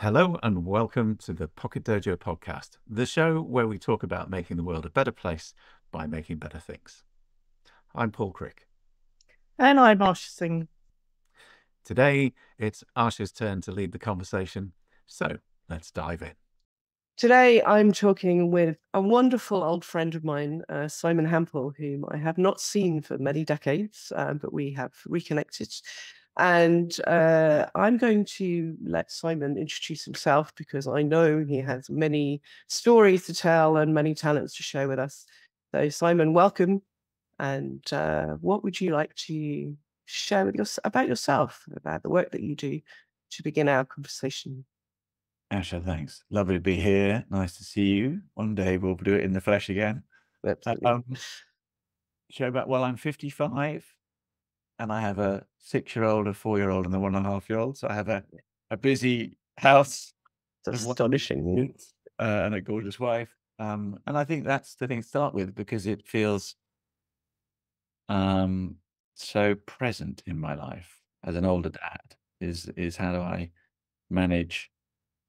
Hello and welcome to the Pocket Dojo podcast, the show where we talk about making the world a better place by making better things. I'm Paul Crick. And I'm Asha Singh. Today, it's Asha's turn to lead the conversation, so let's dive in. Today, I'm talking with a wonderful old friend of mine, Simon Hampel, whom I have not seen for many decades, but we have reconnected. And I'm going to let Simon introduce himself because I know he has many stories to tell and many talents to share with us. So, Simon, welcome. And what would you like to share with about yourself, about the work that you do, to begin our conversation? Asha, thanks. Lovely to be here. Nice to see you. One day we'll do it in the flesh again. Absolutely. I'm 55 and I have a 6-year-old, a 4-year-old, and a 1.5-year-old. So I have a busy house. It's astonishing. And a gorgeous wife. And I think that's the thing to start with because it feels so present in my life as an older dad is how do I manage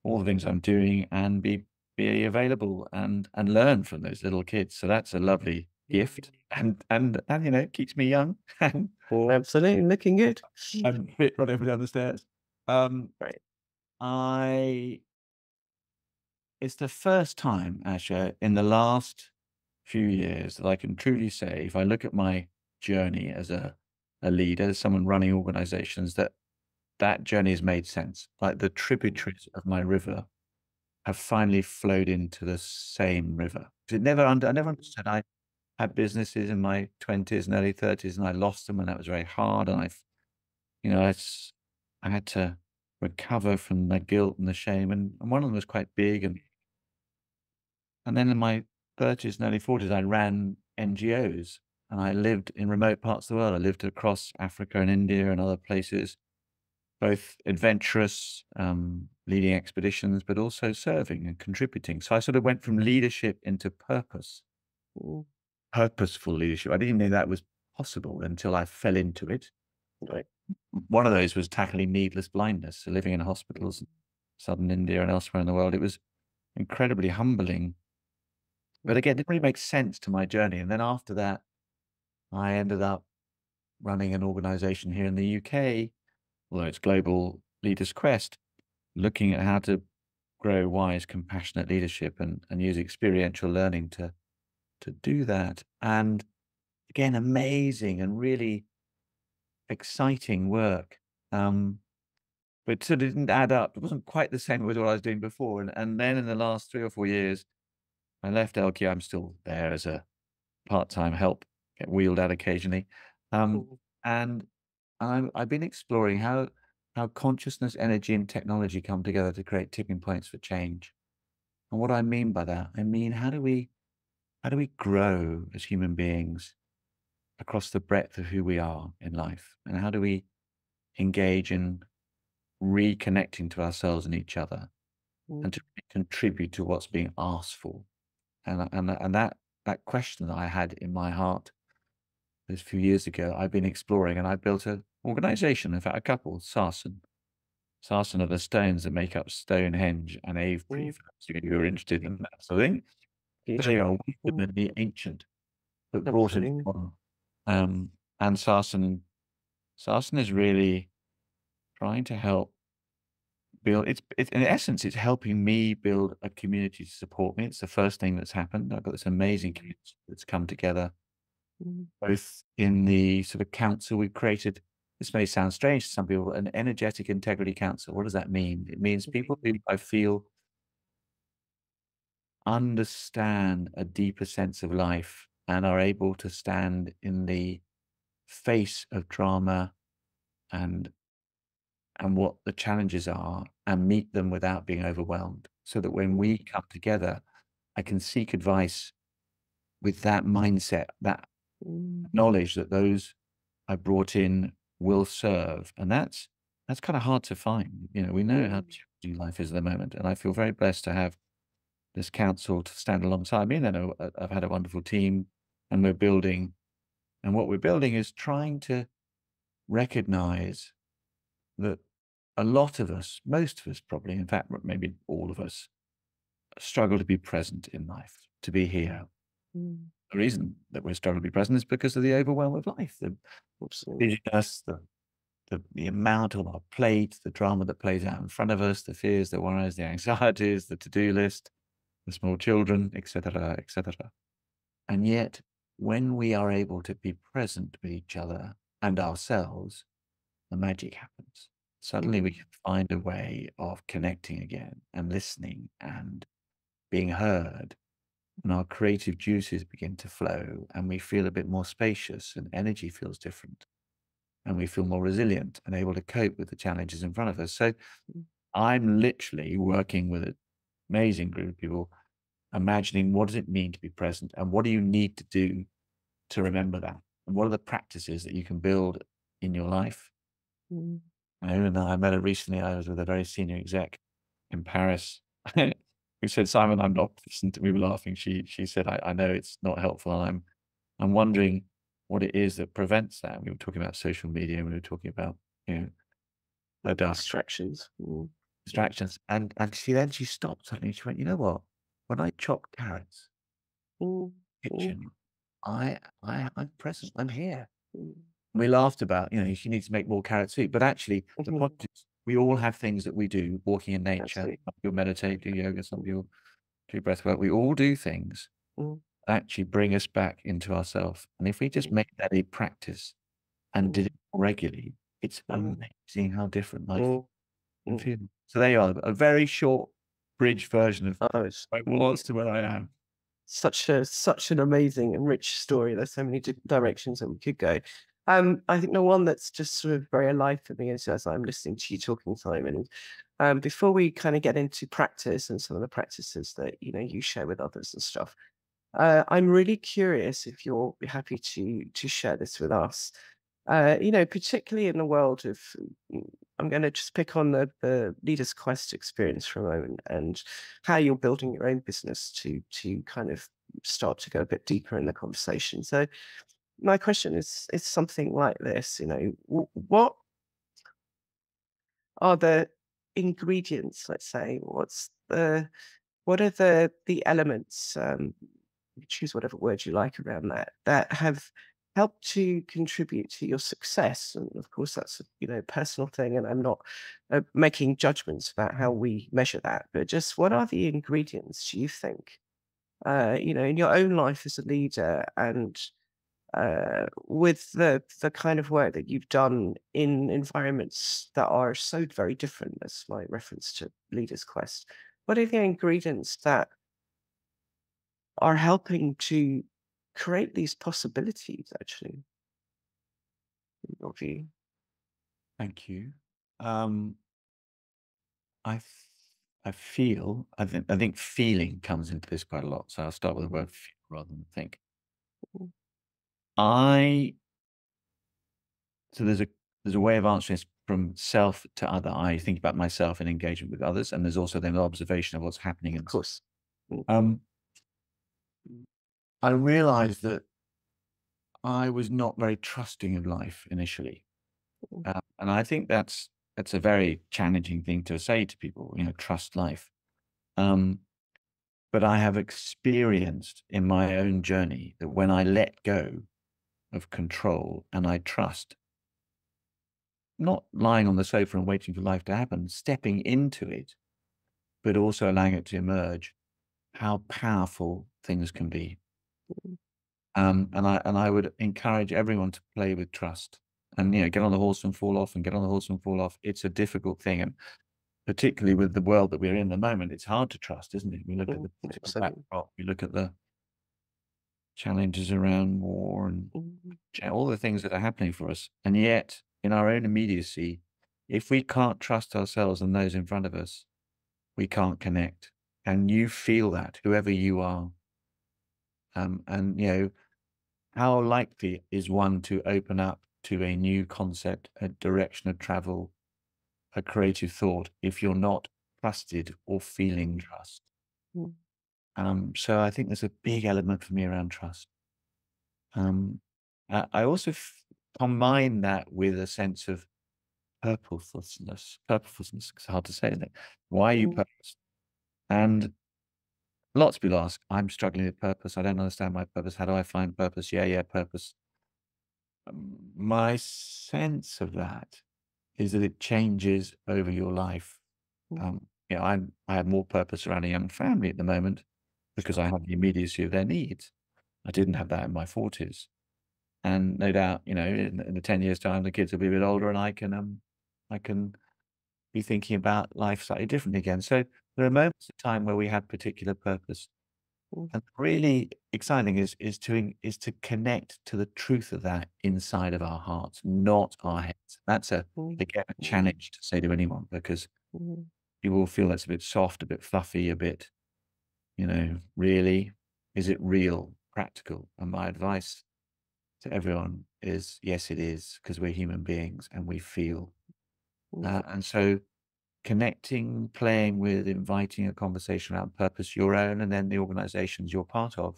all the things I'm doing and be available and learn from those little kids. So that's a lovely gift, and you know, it keeps me young. Absolutely, looking good. I'm fit running up and down the stairs. Right. It's the first time, Asha, in the last few years that I can truly say, if I look at my journey as a leader, someone running organizations, that journey has made sense. Like the tributaries of my river have finally flowed into the same river. I never understood. I had businesses in my 20s and early 30s, and I lost them, and that was very hard. And I had to recover from the guilt and the shame, and one of them was quite big. And then in my 30s and early 40s, I ran NGOs, and I lived in remote parts of the world. I lived across Africa and India and other places, both adventurous, leading expeditions, but also serving and contributing. So I sort of went from leadership into purposeful leadership. I didn't know that was possible until I fell into it. Right. One of those was tackling needless blindness, so living in hospitals in southern India and elsewhere in the world. It was incredibly humbling. But again, it didn't really make sense to my journey. And then after that, I ended up running an organization here in the UK, although it's Global Leaders Quest, looking at how to grow wise, compassionate leadership and use experiential learning to do that. And again, amazing and really exciting work. But sort of didn't add up. It wasn't quite the same with what I was doing before. And then in the last 3 or 4 years, I left LQ. I'm still there as a part-time help, get wheeled out occasionally. And I've been exploring how consciousness, energy, and technology come together to create tipping points for change. And what I mean by that, I mean, how do we grow as human beings across the breadth of who we are in life? And how do we engage in reconnecting to ourselves and each other and to contribute to what's being asked for? And that question that I had in my heart those few years ago, I've been exploring, and I built an organization, in fact, a couple, Sarsen. Sarsen are the stones that make up Stonehenge and Avebury, for those of you who are interested in that sort of thing. They are wisdom and the ancient that brought it on. And Sarsen is really trying to help build, it's in essence, it's helping me build a community to support me. It's the first thing that's happened. I've got this amazing community that's come together, both in the sort of council we've created. This may sound strange to some people, an energetic integrity council. What does that mean? It means people who I feel understand a deeper sense of life and are able to stand in the face of drama and what the challenges are and meet them without being overwhelmed, so that when we come together, I can seek advice with that mindset, that knowledge that those I brought in will serve. And that's kind of hard to find. You know, we know how challenging life is at the moment, and I feel very blessed to have this council to stand alongside me. And then I've had a wonderful team, and we're building, and what we're building is trying to recognize that a lot of us, most of us probably, in fact, maybe all of us, struggle to be present in life, to be here. Mm. The reason that we struggle to be present is because of the overwhelm of life, the Absolutely. busyness, the amount on our plate, the drama that plays out in front of us, the fears, the worries, the anxieties, the to-do list, the small children, etc., etc. And yet, when we are able to be present with each other and ourselves, the magic happens. Suddenly we can find a way of connecting again and listening and being heard, and our creative juices begin to flow, and we feel a bit more spacious, and energy feels different, and we feel more resilient and able to cope with the challenges in front of us. So I'm literally working with an amazing group of people, imagining what does it mean to be present, and what do you need to do to remember that, and what are the practices that you can build in your life. Mm. And I met her recently. I was with a very senior exec in Paris who said, "Simon, I'm not present." We were laughing. She said, I know it's not helpful, and I'm wondering what it is that prevents that. We were talking about social media. We were talking about, the dark Distractions. Mm. distractions. And she stopped suddenly. She went, "You know what? When I chop carrots Mm. kitchen, I'm present. I'm here." Mm. We laughed about, she needs to make more carrot soup. But actually, the Mhm. point is, we all have things that we do, walking in nature. Absolutely. Some people meditate, do yoga, some people do breath work. We all do things Mm. that actually bring us back into ourselves. And if we just Mm. make that a practice and did Mm. it regularly, it's Mm. amazing how different life Mm. can Mm. feel. So there you are, a very short bridge version of Oh, it's where I was to where I am. such an amazing and rich story. There's so many directions that we could go. I think the one that's just sort of very alive for me is as I'm listening to you talking, Simon. Before we kind of get into practice and some of the practices that you share with others and stuff, I'm really curious if you're happy to share this with us. Particularly in the world of, I'm going to just pick on the Leaders Quest experience for a moment and how you're building your own business to kind of start to go a bit deeper in the conversation. So my question is something like this, what are the ingredients, let's say, what are the elements, you choose whatever word you like around that have helped to contribute to your success? And of course, that's a personal thing, and I'm not making judgments about how we measure that. But just what are the ingredients do you think, in your own life as a leader, and with the kind of work that you've done in environments that are so very different, as my reference to Leaders Quest, what are the ingredients that are helping to create these possibilities, actually, in your view? Thank you. I think feeling comes into this quite a lot. So I'll start with the word feel rather than think. Mm. I So there's a way of answering this from self to other. I think about myself in engagement with others, and there's also then the observation of what's happening. Of course. Mm. Um, I realized that I was not very trusting of life initially, and I think that's a very challenging thing to say to people. Trust life. But I have experienced in my own journey that when I let go of control and I trust, not lying on the sofa and waiting for life to happen, stepping into it, but also allowing it to emerge, how powerful things can be. And I would encourage everyone to play with trust and, get on the horse and fall off and get on the horse and fall off. It's a difficult thing. And particularly with the world that we're in at the moment, it's hard to trust, isn't it? We look at the Absolutely. backdrop, we look at the challenges around war and all the things that are happening for us. And yet, in our own immediacy, if we can't trust ourselves and those in front of us, we can't connect. And you feel that, whoever you are. And how likely is one to open up to a new concept, a direction of travel, a creative thought, if you're not trusted or feeling trust? So I think there's a big element for me around trust. I also combine that with a sense of purposelessness. Purposelessness, it's hard to say, isn't it? Why are you purpose? And lots of people ask, I'm struggling with purpose. I don't understand my purpose. How do I find purpose? Yeah, purpose. My sense of that is that it changes over your life. I have more purpose around a young family at the moment because I have the immediacy of their needs. I didn't have that in my 40s. And no doubt, in the 10 years time, the kids will be a bit older and I can be thinking about life slightly differently again. So there are moments of time where we have particular purpose. And really exciting is to connect to the truth of that inside of our hearts, not our heads. That's again, a challenge to say to anyone, because you will feel that's a bit soft, a bit fluffy, a bit, really, is it real, practical? And my advice to everyone is, yes, it is, because we're human beings and we feel. And so connecting, playing with, inviting a conversation around purpose, your own, and then the organizations you're part of,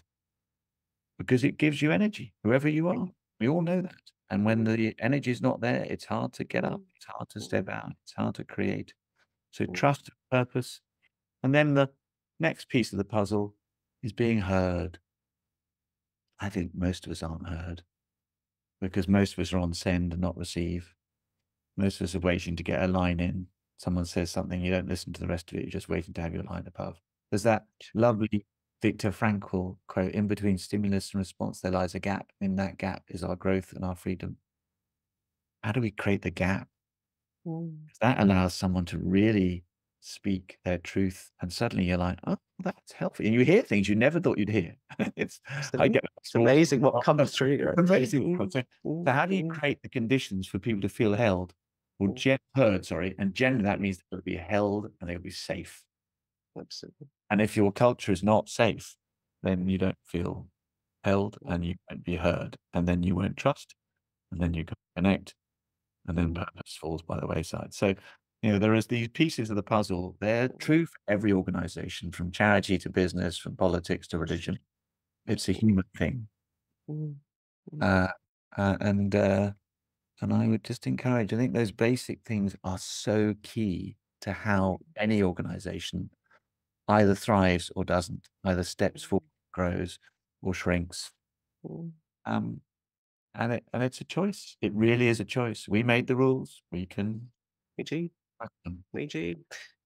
because it gives you energy, whoever you are. We all know that. And when the energy is not there, it's hard to get up, it's hard to step out, it's hard to create. So trust, purpose. And then the next piece of the puzzle is being heard. I think most of us aren't heard because most of us are on send and not receive. Most of us are waiting to get a line in. Someone says something, you don't listen to the rest of it, you're just waiting to have your line above. There's that lovely Viktor Frankl quote, in between stimulus and response, there lies a gap. In that gap is our growth and our freedom. How do we create the gap? That allows someone to really speak their truth. And suddenly you're like, oh, that's healthy. And you hear things you never thought you'd hear. It's amazing what comes through. It's amazing. So how do you create the conditions for people to feel held? Well, heard, and generally that means they'll be held and they'll be safe. Absolutely. And if your culture is not safe, then you don't feel held and you won't be heard. And then you won't trust. And then you can connect. And then purpose falls by the wayside. So, there is these pieces of the puzzle. They're true for every organization, from charity to business, from politics to religion. It's a human thing. And I would just encourage, I think those basic things are so key to how any organization either thrives or doesn't, either steps forward, grows, or shrinks. And it's a choice. It really is a choice. We made the rules. We can. We do. We do.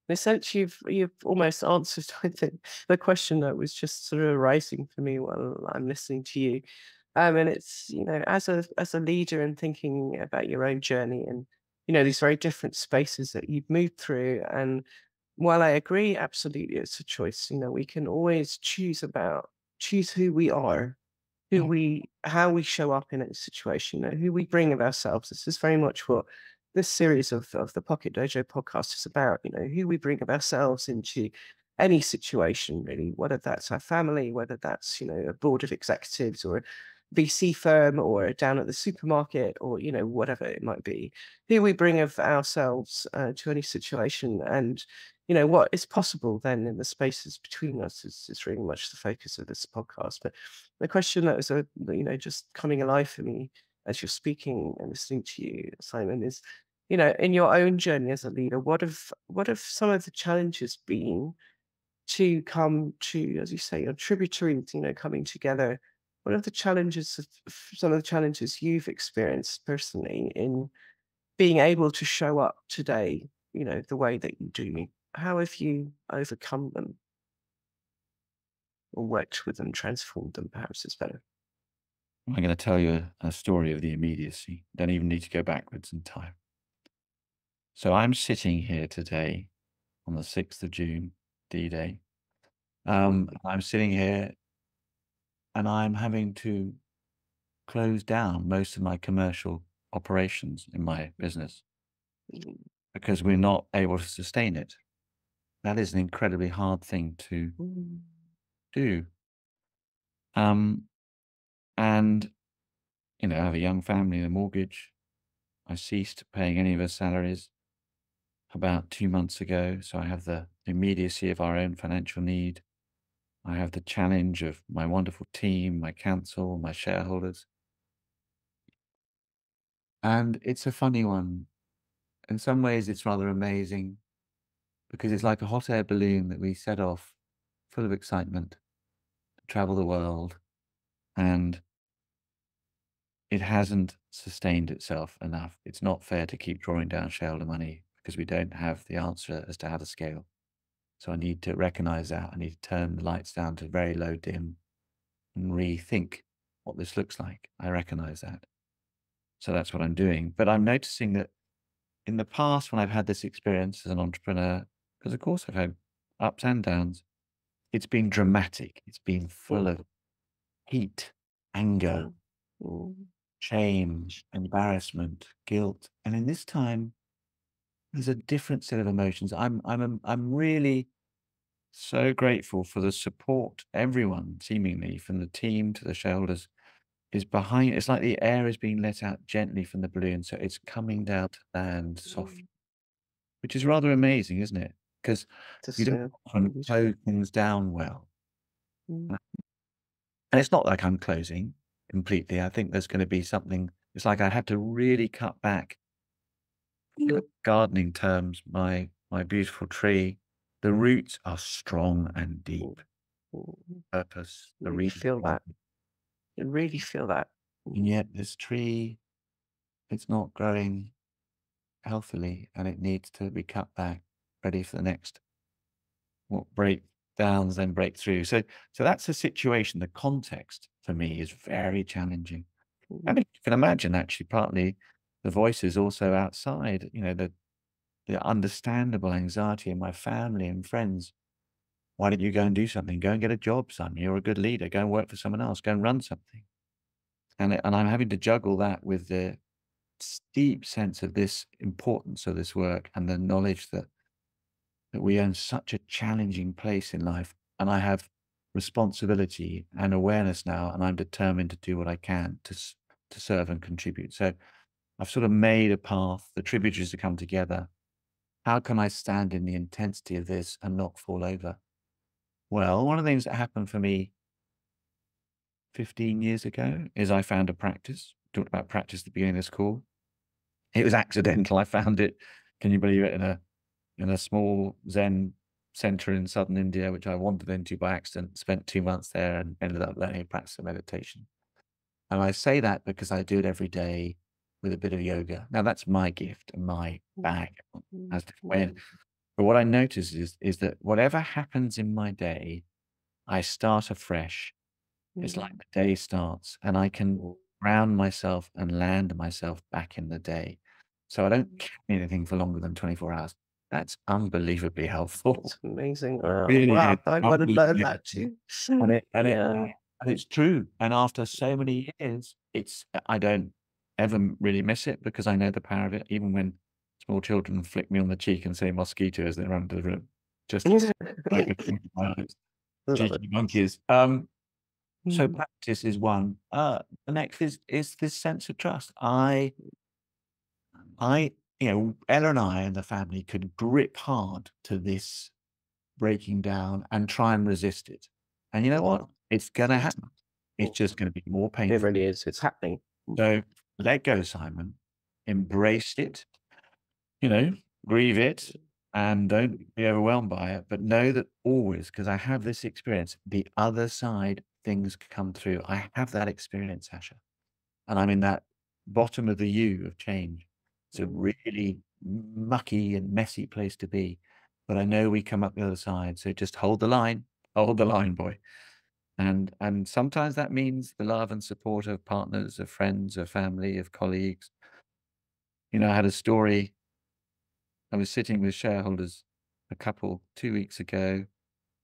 In a sense, you've almost answered, I think, the question that was just sort of arising for me while I'm listening to you. And it's, as a leader and thinking about your own journey and, these very different spaces that you've moved through. And while I agree, absolutely, it's a choice. We can always choose who we are, how we show up in a situation, who we bring of ourselves. This is very much what this series of the Pocket Dojo podcast is about, who we bring of ourselves into any situation, really, whether that's our family, whether that's, a board of executives or a VC firm or down at the supermarket or, whatever it might be, who we bring of ourselves to any situation. And, what is possible then in the spaces between us is really much the focus of this podcast. But the question that was, just coming alive for me as you're speaking and listening to you, Simon, is, in your own journey as a leader, what have some of the challenges been to come to, as you say, your tributaries, coming together? What are the challenges, some of the challenges you've experienced personally in being able to show up today, the way that you do? How have you overcome them or worked with them, transformed them, perhaps is better? I'm going to tell you a story of the immediacy. Don't even need to go backwards in time. So I'm sitting here today on the 6th of June, D-Day. I'm sitting here and I'm having to close down most of my commercial operations in my business because we're not able to sustain it. That is an incredibly hard thing to do. And, I have a young family and a mortgage. I ceased paying any of our salaries about 2 months ago. So I have the immediacy of our own financial need. I have the challenge of my wonderful team, my council, my shareholders. And it's a funny one. in some ways it's rather amazing because it's like a hot air balloon that we set off full of excitement to travel the world, and it hasn't sustained itself enough. It's not fair to keep drawing down shareholder money because we don't have the answer as to how to scale. So I need to recognize that. I need to turn the lights down to very low dim and rethink what this looks like. I recognize that. So that's what I'm doing. But I'm noticing that in the past, when I've had this experience as an entrepreneur, because of course I've had ups and downs, it's been dramatic. It's been full of heat, anger, shame, embarrassment, guilt. And in this time, there's a different set of emotions. I'm really so grateful for the support everyone, seemingly from the team to the shareholders, is behind. It's like the air is being let out gently from the balloon, so it's coming down to land softly, which is rather amazing, isn't it? Because you don't often close things down well. And it's not like I'm closing completely. I think there's going to be something. It's like I had to really cut back. In gardening terms, my beautiful tree, the roots are strong and deep. Purpose, the You reason. feel that. You really feel that. And yet this tree, it's not growing healthily, and it needs to be cut back, ready for the next breakdowns, then breakthrough. So that's the situation. The context for me is very challenging. And you can imagine, actually, partly the voices also outside, the understandable anxiety in my family and friends. Why don't you go and do something? Go and get a job, son. You're a good leader. Go and work for someone else. Go and run something. And I'm having to juggle that with the deep sense of this importance of this work and the knowledge that we are in such a challenging place in life. And I have responsibility and awareness now, and I'm determined to do what I can to serve and contribute. So I've sort of made a path, the tributaries to come together. How can I stand in the intensity of this and not fall over? Well, one of the things that happened for me 15 years ago is I found a practice. Talked about practice at the beginning of this call. It was accidental. I found it, can you believe it, in a small Zen center in southern India, which I wandered into by accident, spent 2 months there and ended up learning a practice of meditation. And I say that because I do it every day with a bit of yoga. Now that's my gift and my bag. Has different way. But what I notice is that whatever happens in my day, I start afresh. It's like the day starts, and I can ground myself and land myself back in the day. So I don't carry anything for longer than 24 hours. That's unbelievably helpful. It's amazing. Really Wow, is. I want to learn that too. And it's true. And after so many years, I don't ever really miss it because I know the power of it. Even when small children flick me on the cheek and say mosquito as they run into the room, just like a my eyes, cheeky monkeys. So practice is one. The next is this sense of trust. Ella and I and the family could grip hard to this breaking down and try and resist it. And you know what? It's going to happen. It's just going to be more painful. It really is. It's happening. So let go, Simon. Embrace it. Grieve it, and don't be overwhelmed by it. But know that always, because I have this experience, the other side, things come through. I have that experience, Asha. And I'm in that bottom of the U of change. It's a really mucky and messy place to be. But I know we come up the other side. So just hold the line, boy. And sometimes that means the love and support of partners, of friends, of family, of colleagues. I had a story. I was sitting with shareholders, a couple 2 weeks ago,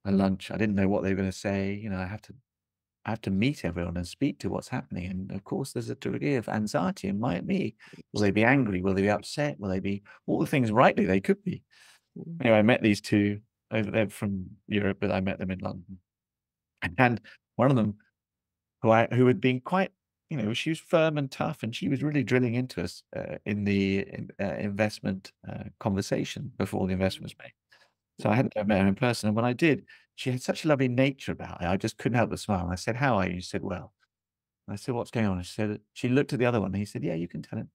at lunch. I didn't know what they were going to say. I have to meet everyone and speak to what's happening. And of course, there's a degree of anxiety in me. Will they be angry? Will they be upset? Will they be all the things rightly they could be? Anyway, I met these two over there from Europe, but I met them in London. And one of them, who had been quite, she was firm and tough, and she was really drilling into us in the investment conversation before the investment was made. So I hadn't met her in person. And when I did, she had such a lovely nature about her. I just couldn't help but smile. I said, "How are you?" She said, "Well." And I said, "What's going on?" And she looked at the other one, and he said, "Yeah, you can tell him."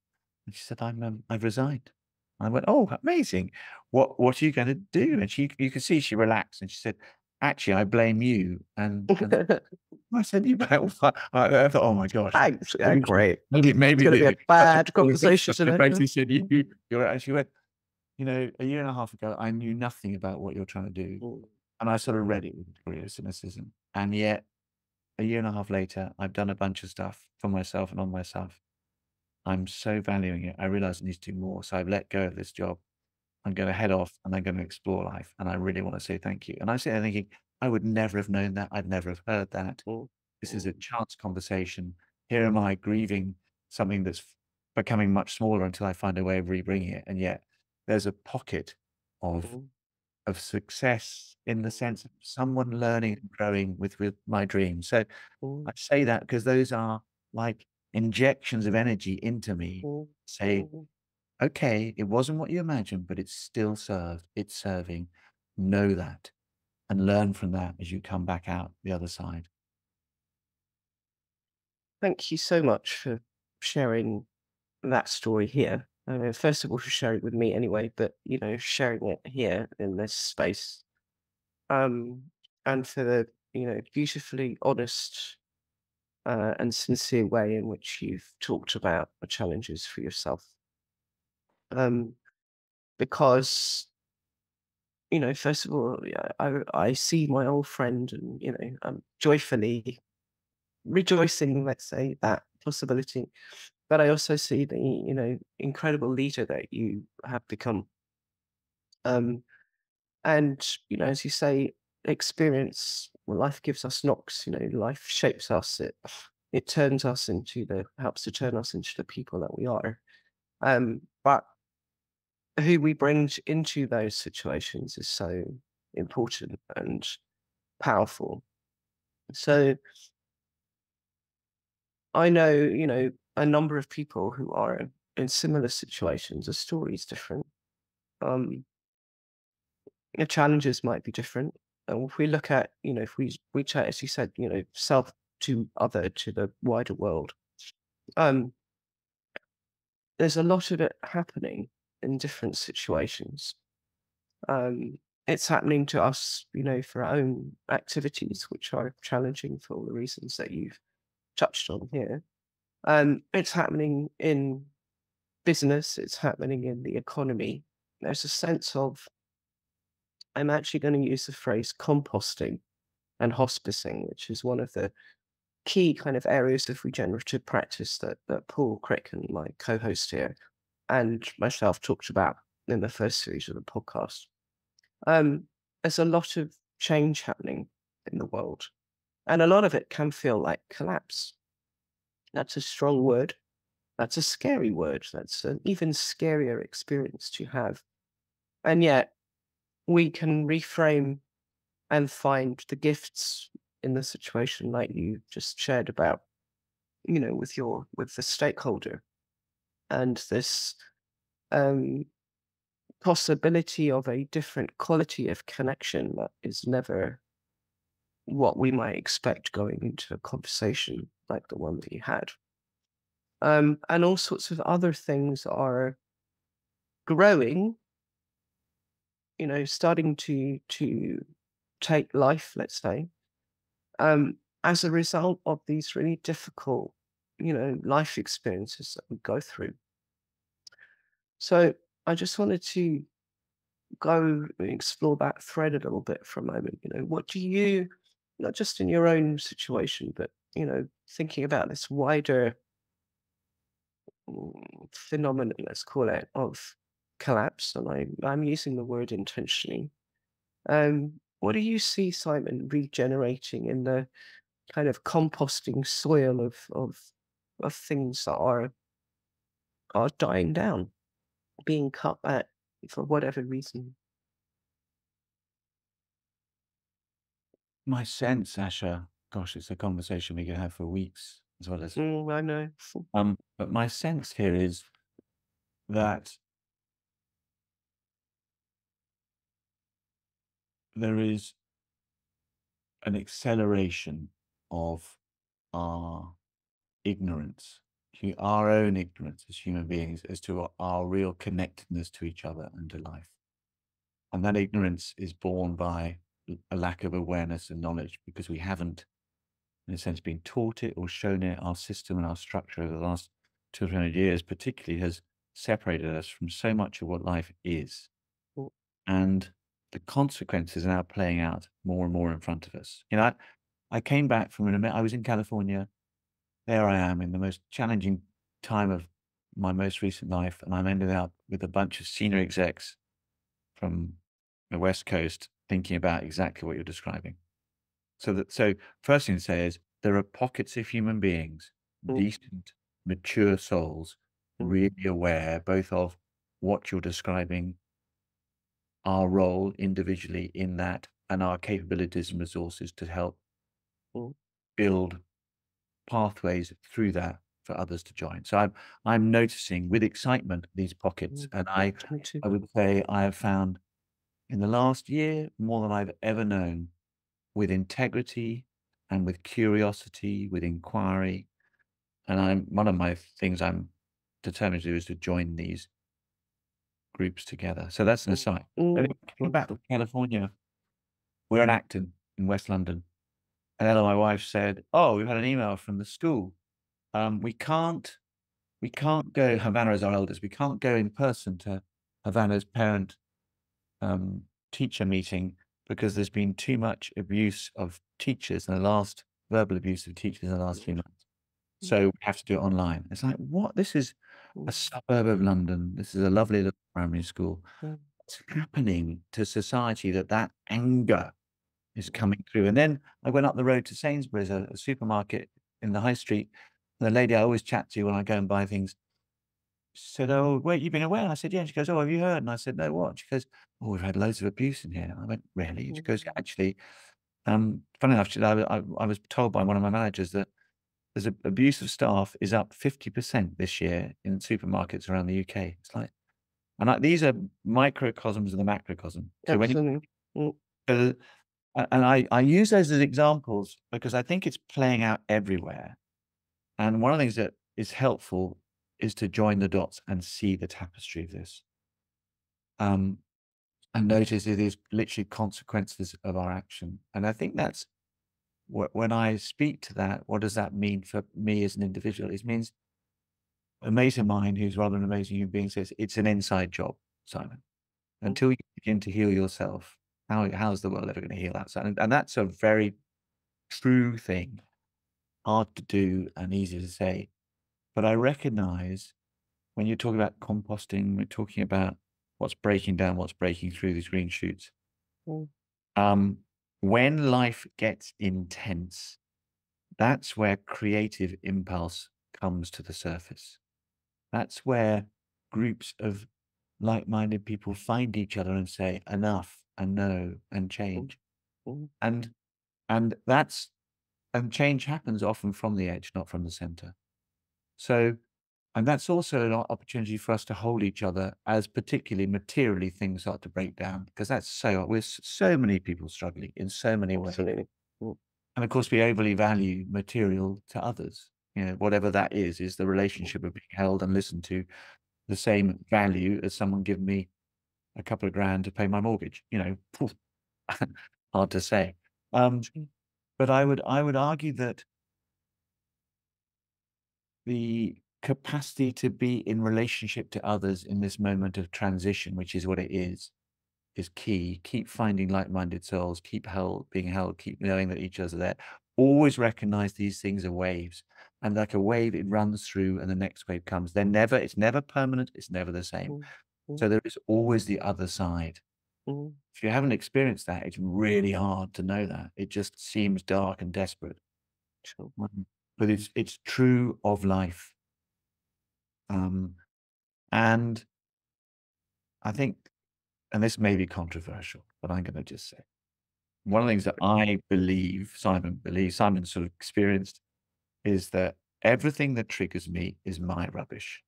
And she said, I've resigned. I went, "Oh, amazing. What are you going to do?" And you could see she relaxed, and she said, "Actually, I blame you." And I said, "You blame what?" I thought, "Oh my gosh, Thanks. Yeah, great. maybe It's going to be a bad conversation I today. basically said, you're right." And she went, "A year and a half ago, I knew nothing about what you're trying to do, and I sort of read it with a degree of cynicism. And yet, a year and a half later, I've done a bunch of stuff for myself and on myself. I'm so valuing it. I realize I need to do more. So I've let go of this job. I'm going to head off and I'm going to explore life. And I really want to say thank you." And I sit there thinking, I would never have known that. I'd never have heard that. This is a chance conversation. Here am I grieving something that's becoming much smaller until I find a way of rebringing it. And yet there's a pocket of success in the sense of someone learning and growing with my dreams. So I say that because those are like injections of energy into me. Say, okay, it wasn't what you imagined, but it's still served. It's serving. Know that and learn from that as you come back out the other side. Thank you so much for sharing that story here. First of all, for sharing it with me anyway, but sharing it here in this space, and for the beautifully honest and sincere way in which you've talked about the challenges for yourself. Because first of all, yeah, I see my old friend, and I'm joyfully rejoicing, let's say, that possibility. But I also see the incredible leader that you have become. And as you say, experience, well, life gives us knocks. Life shapes us. It turns us helps to turn us into the people that we are. But who we bring into those situations is so important and powerful. So I know, a number of people who are in similar situations. The story is different. The challenges might be different. And if we look at, if we reach out, as you said, self to other, to the wider world, um, there's a lot of it happening in different situations. It's happening to us, for our own activities, which are challenging for all the reasons that you've touched on here. It's happening in business. It's happening in the economy. There's a sense of, I'm actually going to use the phrase composting and hospicing, which is one of the key kind of areas of regenerative practice that Paul Crick and my co-host here and myself talked about in the first series of the podcast. There's a lot of change happening in the world, and a lot of it can feel like collapse. That's a strong word. That's a scary word. That's an even scarier experience to have. And yet we can reframe and find the gifts in the situation, like you just shared about, with the stakeholder, and this possibility of a different quality of connection that is never what we might expect going into a conversation like the one that you had. And all sorts of other things are growing, starting to take life, let's say, as a result of these really difficult, life experiences that we go through. So I just wanted to go and explore that thread a little bit for a moment. What do you, not just in your own situation, but, thinking about this wider phenomenon, let's call it, of collapse, and I'm using the word intentionally. What do you see, Simon, regenerating in the kind of composting soil of things that are dying down, being cut back for whatever reason? My sense, Asha, gosh, it's a conversation we could have for weeks as well as. I know. But my sense here is that there is an acceleration of our ignorance our own ignorance as human beings as to our real connectedness to each other and to life. And that ignorance is born by a lack of awareness and knowledge, because we haven't, in a sense, been taught it or shown it. Our system and our structure over the last 200 years particularly has separated us from so much of what life is. And the consequences are now playing out more and more in front of us. You know, I came back from I was in California. There I am in the most challenging time of my most recent life, and I'm ending up with a bunch of senior execs from the West Coast thinking about exactly what you're describing. So first thing to say is there are pockets of human beings, decent, mature souls, really aware both of what you're describing, our role individually in that, and our capabilities and resources to help build pathways through that for others to join. So I'm noticing with excitement these pockets, and I would say I have found in the last year more than I've ever known, with integrity and with curiosity, with inquiry. And one of my things I'm determined to do is to join these groups together. So that's an aside. Coming back to California, we're in Acton in West London. And Ella, my wife, said, "Oh, we've had an email from the school. We can't go. Havana is our eldest. We can't go in person to Havana's parent teacher meeting because there's been too much abuse of teachers and verbal abuse of teachers in the last few months. So we have to do it online." It's like, what? This is a suburb of London. This is a lovely little primary school. What's happening to society that anger is coming through? And then I went up the road to Sainsbury's, a supermarket in the high street. And the lady I always chat to when I go and buy things said, "Oh, wait, you've been aware?" And I said, "Yeah." She goes, "Oh, have you heard?" And I said, "No, what?" She goes, "Oh, we've had loads of abuse in here." I went, "Really?" She goes, "Actually, funny enough, I was told by one of my managers that there's abuse of staff is up 50% this year in supermarkets around the UK. It's like, and these are microcosms of the macrocosm. So I use those as examples because I think it's playing out everywhere. And one of the things that is helpful is to join the dots and see the tapestry of this. And notice it is literally consequences of our action. And I think that's when I speak to that, what does that mean for me as an individual? It means a mate of mine who's rather an amazing human being says, "It's an inside job, Simon. Until you begin to heal yourself, how's the world ever going to heal that?" And that's a very true thing, hard to do and easy to say. But I recognize when you're talking about composting, we're talking about what's breaking down, what's breaking through these green shoots. When life gets intense, that's where creative impulse comes to the surface. That's where groups of like-minded people find each other and say enough and no and change. And change happens often from the edge, not from the center. So, and that's also an opportunity for us to hold each other as particularly materially things start to break down, because with so many people struggling in so many ways. And of course, we overly value material to others. You know, whatever that is the relationship of being held and listened to the same value as someone giving me a couple of grand to pay my mortgage. You know, hard to say. But I would argue that the capacity to be in relationship to others in this moment of transition, which is what it is key. Keep finding like-minded souls, keep being held, keep knowing that each other's there. Always recognize these things are waves, and like a wave, it runs through and the next wave comes. It's never permanent. It's never the same. So there is always the other side. If you haven't experienced that, it's really hard to know that. It just seems dark and desperate. But it's true of life. And I think, and this may be controversial, but I'm going to just say, one of the things that I believe, Simon sort of experienced, is that everything that triggers me is my rubbish.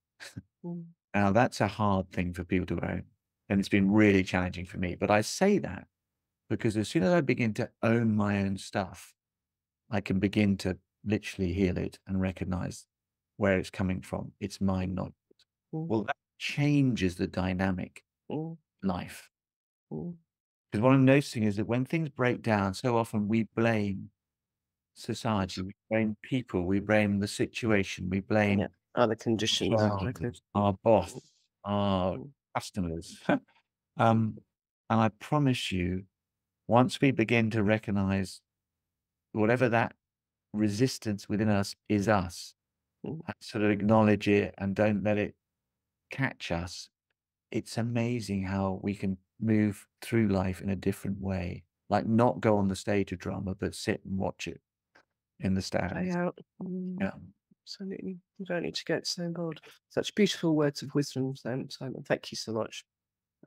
Now, that's a hard thing for people to own. And it's been really challenging for me. But I say that because as soon as I begin to own my own stuff, I can begin to literally heal it and recognize where it's coming from. It's mine, not yours. Mm. Well, that changes the dynamic Mm. life. Mm. Because what I'm noticing is that when things break down, so often we blame society, we blame people, we blame the situation, we blame Yeah. Other conditions. shareholders, our boss, our Mm. customers. And I promise you, once we begin to recognize whatever that resistance within us is us, Mm. and sort of acknowledge it and don't let it catch us, it's amazing how we can move through life in a different way. Like not go on the stage of drama, but sit and watch it in the Play stands. out. Yeah. Absolutely. You don't need to get so involved. Such beautiful words of wisdom, Simon. Thank you so much.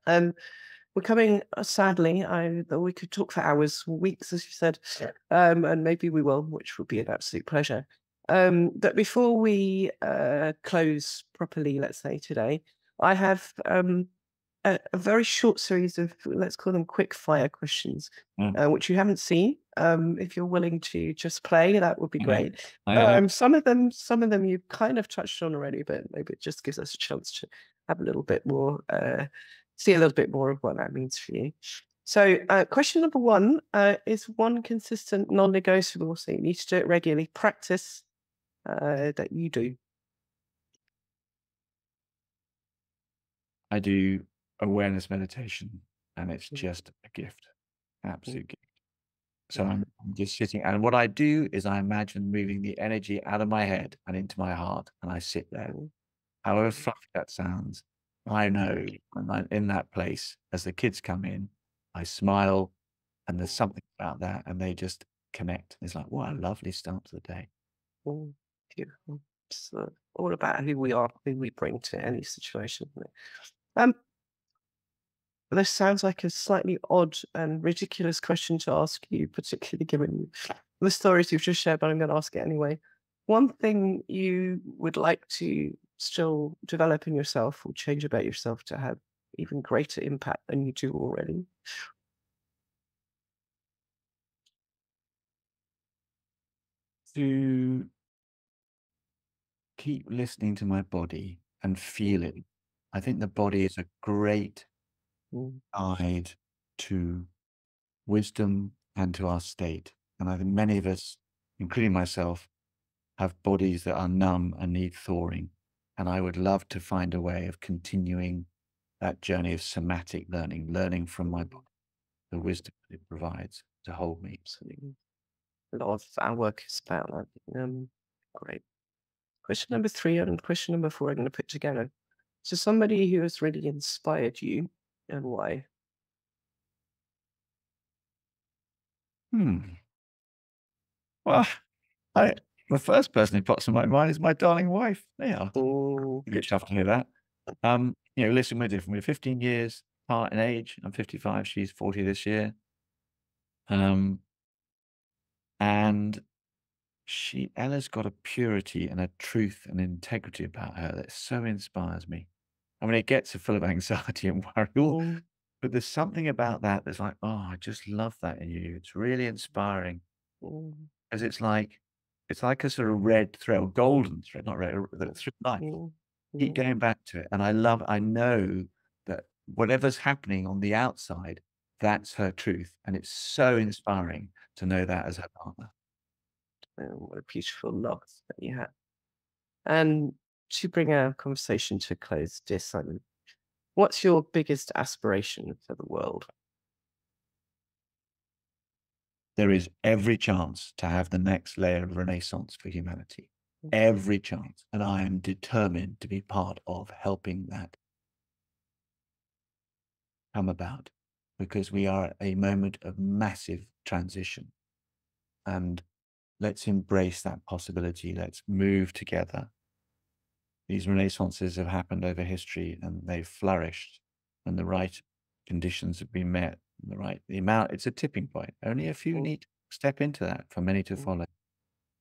We're coming, sadly, we could talk for hours, weeks, as you said, and maybe we will, which will be an absolute pleasure. But before we close properly, let's say today, I have a very short series of, let's call them quick fire questions, which you haven't seen. If you're willing to just play, that would be great. Some of them you've kind of touched on already, but maybe it just gives us a chance to have a little bit more, see a little bit more of what that means for you. So question number one is one consistent non-negotiable, so you need to do it regularly, practice that you do. I do awareness meditation, and it's just a gift, absolute gift. So I'm just sitting, and what I do is I imagine moving the energy out of my head and into my heart, and I sit there. However fluffy that sounds, I know when I'm in that place, as the kids come in, I smile, and there's something about that, and they just connect. It's like, what a lovely start to the day. Beautiful. It's all about who we are, who we bring to any situation. This sounds like a slightly odd and ridiculous question to ask you, particularly given the stories you've just shared, but I'm going to ask it anyway. One thing you would like to still develop in yourself or change about yourself to have even greater impact than you do already? To keep listening to my body and feel it. I think the body is a great guide to wisdom and to our state. And I think many of us, including myself, have bodies that are numb and need thawing. And I would love to find a way of continuing that journey of somatic learning from my body, the wisdom that it provides to hold me. Absolutely. A lot of our work is about that. Great. Question number 3 and question number 4 I'm going to put together. So somebody who has really inspired you and why? Well, the first person who pops in my mind is my darling wife. Yeah. Oh, Good chuffed to hear that. Listen, we're different. We're 15 years apart in age. I'm 55. She's 40 this year. And Ella's got a purity and a truth and integrity about her that so inspires me. I mean, it gets her full of anxiety and worry, but there's something about that that's like, oh, I just love that in you. It's really inspiring. Because it's like a sort of red thread, golden thread, not red, through life. Keep going back to it. And I know that whatever's happening on the outside, that's her truth. And it's so inspiring to know that as her partner. What a beautiful love that you have. And to bring our conversation to a close, dear Simon, what's your biggest aspiration for the world? There is every chance to have the next layer of renaissance for humanity. Every chance. And I am determined to be part of helping that come about, because we are at a moment of massive transition. And let's embrace that possibility. Let's move together. These renaissances have happened over history, and they've flourished, and the right conditions have been met. The amount, it's a tipping point. Only a few need to step into that for many to follow.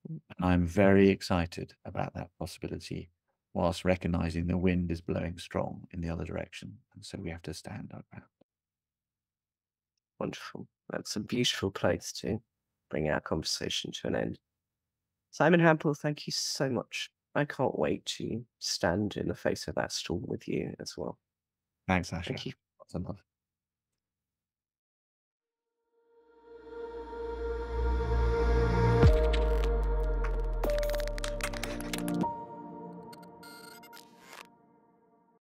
And I'm very excited about that possibility, whilst recognizing the wind is blowing strong in the other direction. And so we have to stand our ground. Wonderful. That's a beautiful place to bring our conversation to an end. Simon Hampel, thank you so much I can't wait to stand in the face of that storm with you as well. Thanks, Asha. Thank you. Lots of love.